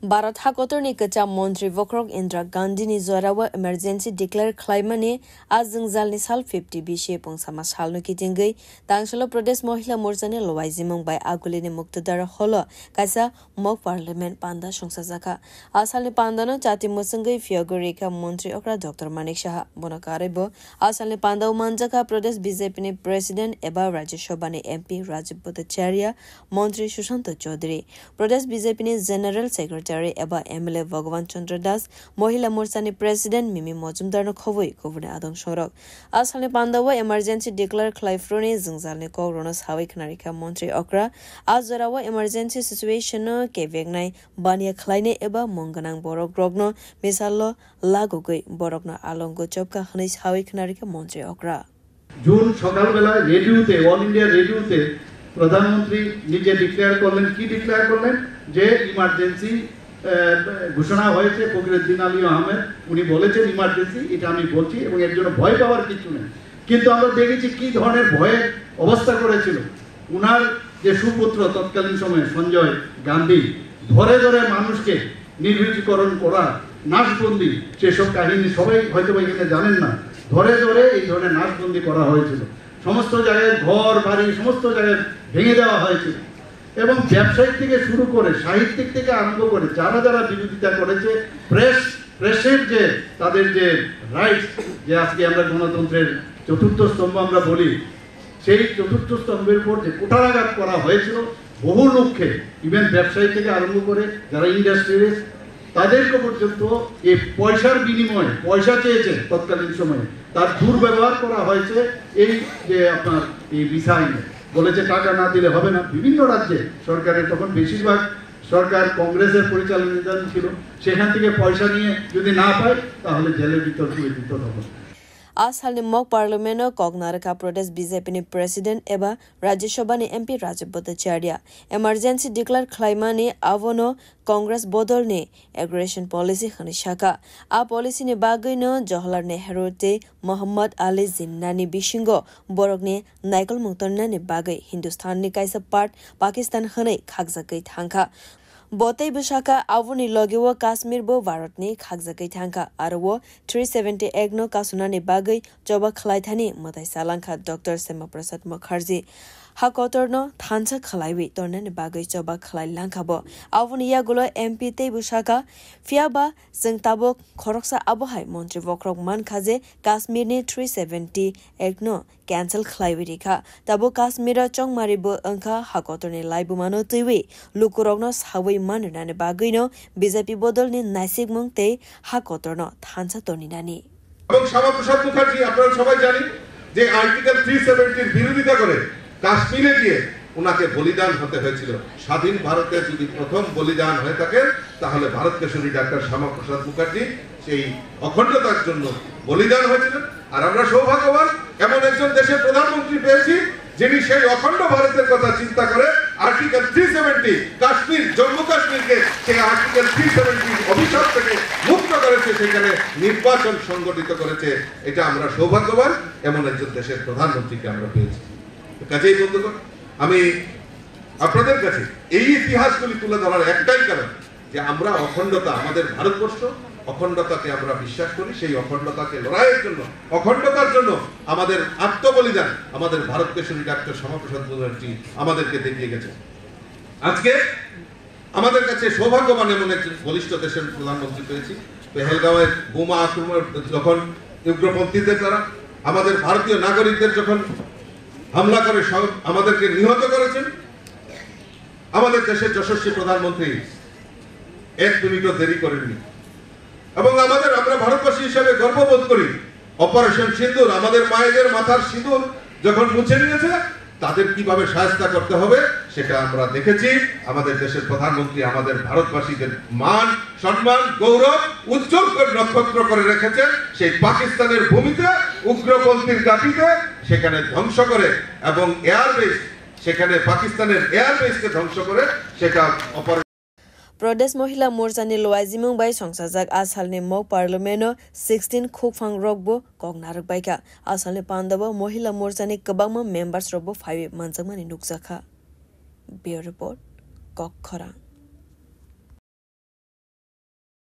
Bharat Hakotorni kacha Montri Vokrok Indra Gandhi ni Zorawa emergency declare claimane azungzal ni sal 50 bishe pong sama salno kitingai Tangsalo Pradesh Mohila Morsani Lowaizimong by Agulini Muktadara Holo kaisa Mok Parliament Panda Shongsazaka Asali Pandano Chati Musangai Fiogorika Montri Okra Dr. Manik Shah Bonakarebo Asali Panda Manjaka Pradesh BJP ni President Eba Rajya Sabha ni MP Rajib Bhattacharya Montri Sushanta Chaudhary Pradesh BJP ni General Secretary Eba MLA Bhagwan Chandra Das Mohila Morsani President Mimi Mojumdar no khowoi khobune adong sorok Asali Pandawa emergency declare Claifrone Zungzalne Koronas Hawi Knarika Montri Okra Azarawa emergency situation no kevegnai Bania Kleine Eba Monganang Borok Rogno Misalo Lagogoi Borokno Alongo Chopka Hanis Hawi Knarika Montri Okra June সকালবেলা রেডিওতে all India রেডিওতে প্রধানমন্ত্রী নিজে declare করলেন কি declare করলেন যে emergency ঘোষণা হয়েছে ফখরুদ্দিন আলী আহমেদ উনি বলেছেন ইমার্জেন্সি এটা আমি বলছি এবং এর জন্য ভয় পাওয়ার কিছু নেই কিন্তু আমরা দেখেছি কি ধরনের ভয়ের অবস্থা করেছিল উনার যে সুপুত্র তৎকালীন সময়ে সঞ্জয় গান্ধী ধরে ধরে মানুষকে নির্বীজীকরণ করা নাশবন্দি সেসব কাহিনী সবাই হয়তো এখানে জানেন না ধরে ধরে এই ধরনের নাশবন্দি করা হয়েছিল সমস্ত জায়গায় ঘর বাড়ি সমস্ত জায়গায় ভেঙে দেওয়া হয়েছিল এবং ব্যবসায়িক থেকে শুরু করে সাহিত্যিক থেকে আরম্ভ করে যারা যারা বিরোধিতা করেছে প্রেসের যে তাদের যে রাইটস যে আজকে আমরা গণতন্ত্রের চতুর্থ স্তম্ভ আমরা বলি সেই চতুর্থ স্তম্ভের উপর যে কুঠারাঘাত করা হয়েছিল বহু লোককে ইভেন ব্যবসায়ী থেকে আরম্ভ করে যারা ইন্ডাস্ট্রিয়ালিস্ট তাদেরকে পর্যন্ত এই পয়সার বিনিময়ে পয়সা চেয়েছে তৎকালীন সময়ে তার দুর্ব্যবহার করা হয়েছে এই যে আপনার এই ভিসা আইনে বলেছে টাকা না দিলে হবে না বিভিন্ন রাজ্যে সরকারের তখন বেশিরভাগ সরকার কংগ্রেসের পরিচালনাধীন ছিল সেখান থেকে পয়সা নিয়ে যদি না পায় তাহলে জেলের ভিতর তুলে দিতে হবে Ashalni Mok Parliament Kognaraka Pradesh BJP ni President Eba Rajya Sabha ni MP Rajib Bhattacharya Emergency Declare Claimani Avono Congress Bodol ni Aggression Policy Khani Shaka A Policy ni Bagay no Jawaharlal Nehru te Muhammad Ali Jinnah ni Bishingo Borok ni Naikal Muktarna ni Bagay Hindustan ni Kaisa Part Pakistan Khani Khakzakai Thangka Botei Bishaka Avoni Logewo Kashmir Bo Bharat ni Khakzakai Thangka Arwo 370 Egno Kasunani Bagay Joba Khlaithani Matai Salanka Dr. Sema Prasad Mukherjee Hakotorno Thansa Khlaiwi Tornani Bagay Joba Khlai Lankabo Avoni Yagulo MP Tei Bishaka Fiaba Zengtabo Khoroksa Abohai Montri Vokrok Man Khaje Kashmir ni 370 Egno cancel Khlaiwi Rikha Tabo Kashmir Chongmari Bo Angka Hakotorni Laibu Mano Tiwi Lukurogno Sawi Manunani Bagino BJP Bodol ni Naisik Mungte Hakotorno Thansa Torninani এবং শ্যামাপ্রসাদ মুখার্জি আপনারা সবাই জানেন যে article 370 এর বিরোধিতা করে কাশ্মীরে গিয়ে ওনাকে বলিদান হতে হয়েছিল স্বাধীন ভারতে যদি প্রথম বলিদান হয়ে থাকে তাহলে ভারত কেশরী ডাক্তার শ্যামাপ্রসাদ মুখার্জি সেই অখণ্ডতার জন্য বলিদান হয়েছিলেন আর আমরা সৌভাগ্যবান এমন একজন দেশের প্রধানমন্ত্রী পেয়েছি যিনি সেই অখণ্ড ভারতের কথা চিন্তা করে আর্টিকেল 370 কাশ্মীর জম্মু কাশ্মীরকে সেই আর্টিকেল 370 অভিশাপ থেকে মুক্ত করেছে সেখানে নির্বাচন সংগঠিত করেছে এটা আমরা সৌভাগ্যবান এমন একজন দেশের প্রধানমন্ত্রীকে আমরা পেয়েছি কাজেই বন্ধুগণ আমি আপনাদের কাছে এই ইতিহাসগুলি তুলে ধরার একটাই কারণ যে আমরা অখণ্ডতা আমাদের ভারতবর্ষ অখণ্ডতাকে আমরা বিশ্বাস করি সেই অখণ্ডতাকে লড়াইয়ের জন্য অখণ্ডতার জন্য আমাদের আত্মবলিদান আমাদের ভারত কেশরী ডাক্তার শ্যামাপ্রসাদ মুখার্জি আমাদেরকে দেখিয়ে গেছে আজকে আমাদের কাছে সৌভাগ্যবান এমন একজন বলিষ্ঠ দেশের প্রধানমন্ত্রী পেয়েছি পেহেলগাঁওয়ের বোমা আক্রমণ যখন উগ্রপন্থীদের দ্বারা আমাদের ভারতীয় নাগরিকদের যখন হামলা করে আমাদেরকে নিহত করেছেন আমাদের দেশের যশস্বী প্রধানমন্ত্রী এক মিনিটও দেরি করেননি এবং আমরা ভারতবাসী হিসেবে গর্ববোধ করি অপারেশন সিঁদুর আমাদের মায়েদের মাথার সিঁদুর যখন মুছে নিয়েছে তাদের কিভাবে সহায়তা করতে হবে সেটা আমরা দেখেছি আমাদের দেশের প্রধানমন্ত্রী আমাদের ভারতবাসীদের মান সম্মান গৌরব উজ্জ্বল করে নক্ষত্র করে রেখেছেন সেই পাকিস্তানের ভূমিতে উগ্রপন্থীর ঘাঁটিতে সেখানে ধ্বংস করে এবং এয়ারবেস সেখানে পাকিস্তানের এয়ারবেসকে ধ্বংস করে সেটা Pradesh Mohila Morsani Lowaizimong by Songsajak Ashalni Mok Parliament 16 Khukphang Rokbo Kognarak Baika Ashalni Pandabo Mohila Morsani Kabangma members Robo 5 Manjangmani Nukjaka Bureau Report Kokhara